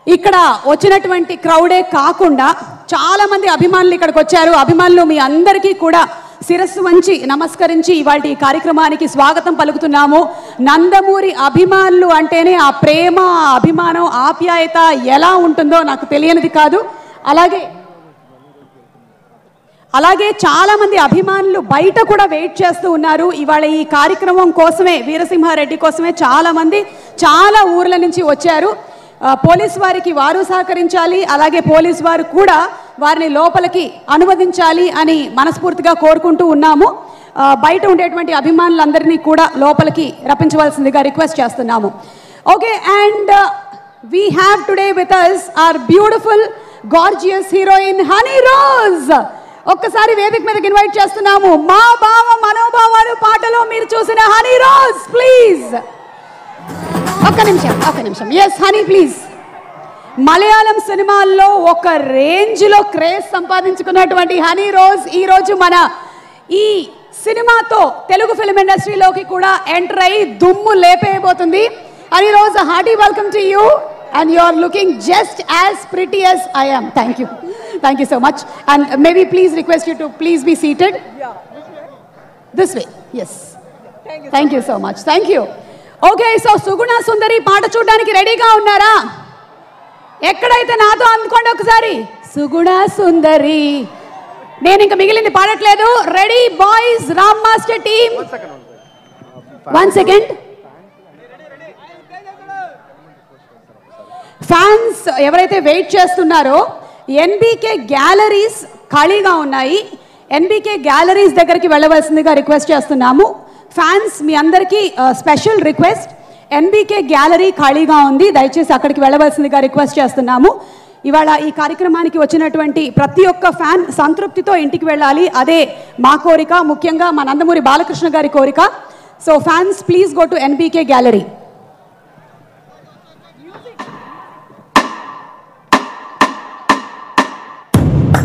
ఇక్కడ వచ్చినటువంటి క్రౌడే కాకుండా చాలా మంది అభిమానులు ఇక్కడికి వచ్చారు. అభిమానులు మీ అందరికీ కూడా శిరస్సు వంచి నమస్కరించి ఇవాళ ఈ కార్యక్రమానికి స్వాగతం పలుకుతున్నాము. నందమూరి అభిమానులు అంటేనే ఆ ప్రేమ, అభిమానం, ఆప్యాయత ఎలా ఉంటుందో నాకు తెలియనిది కాదు. అలాగే చాలా మంది అభిమానులు బయట కూడా వెయిట్ చేస్తూ ఉన్నారు. ఇవాళ ఈ కార్యక్రమం కోసమే, వీరసింహారెడ్డి కోసమే చాలా మంది చాలా ఊర్ల నుంచి వచ్చారు. పోలీస్ వారికి వారు సహకరించాలి, అలాగే పోలీస్ వారు కూడా వారిని లోపలికి అనుమతించాలి అని మనస్ఫూర్తిగా కోరుకుంటూ ఉన్నాము. బయట ఉండేటువంటి అభిమానులందరినీ కూడా లోపలికి రప్పించవలసిందిగా రిక్వెస్ట్ చేస్తున్నాము. Okay, and we have today with us our beautiful gorgeous heroine Honey Rose. ఒక్కసారి వేదిక మీదకి ఇన్వైట్ చేస్తున్నాము. మా భావ మనోభావాలు పాటలో మీరు చూసిన హనీ రోజ్, ప్లీజ్. ఒక్క నిమిషం. Yes honey, please. మలయాళం సినిమాల్లో ఒక రేంజ్లో క్రేజ్ సంపాదించుకున్నటువంటి హనీ రోజ్ ఈరోజు మన ఈ సినిమాతో తెలుగు ఫిల్మ్ ఇండస్ట్రీలోకి కూడా ఎంటర్ అయ్యి దుమ్ము లేపేయబోతుంది. Honey Rose, hearty welcome to you. And you are looking just as pretty as I am. Thank you so much. And maybe please request you to please be seated. This way. Yes. Thank you so much. Thank you. Okay, so Suguna Sundari పాట చూడడానికి రెడీగా ఉన్నారా? ఎక్కడైతే నాతో అందుకోండి ఒకసారి. సుగుణ సుందరి. నేను ఇంకా మిగిలింది పాడట్లేదు. Ready boys, Ram master team. 1 second. Fans ఎవరైతే వెయిట్ చేస్తున్నారో ఎన్బీకే గ్యాలరీస్ ఖాళీగా ఉన్నాయి. ఎన్బీకే గ్యాలరీస్ దగ్గరికి వెళ్ళవలసిందిగా రిక్వెస్ట్ చేస్తున్నాము. ఫ్యాన్స్ మీ అందరికీ స్పెషల్ రిక్వెస్ట్, ఎన్బీకే గ్యాలరీ ఖాళీగా ఉంది, దయచేసి అక్కడికి వెళ్ళవలసిందిగా రిక్వెస్ట్ చేస్తున్నాము. ఇవాళ ఈ కార్యక్రమానికి వచ్చినటువంటి ప్రతి ఒక్క ఫ్యాన్ సంతృప్తితో ఇంటికి వెళ్ళాలి, అదే మా కోరిక, ముఖ్యంగా మా నందమూరి బాలకృష్ణ గారి కోరిక. So fans please go to NBK gallery.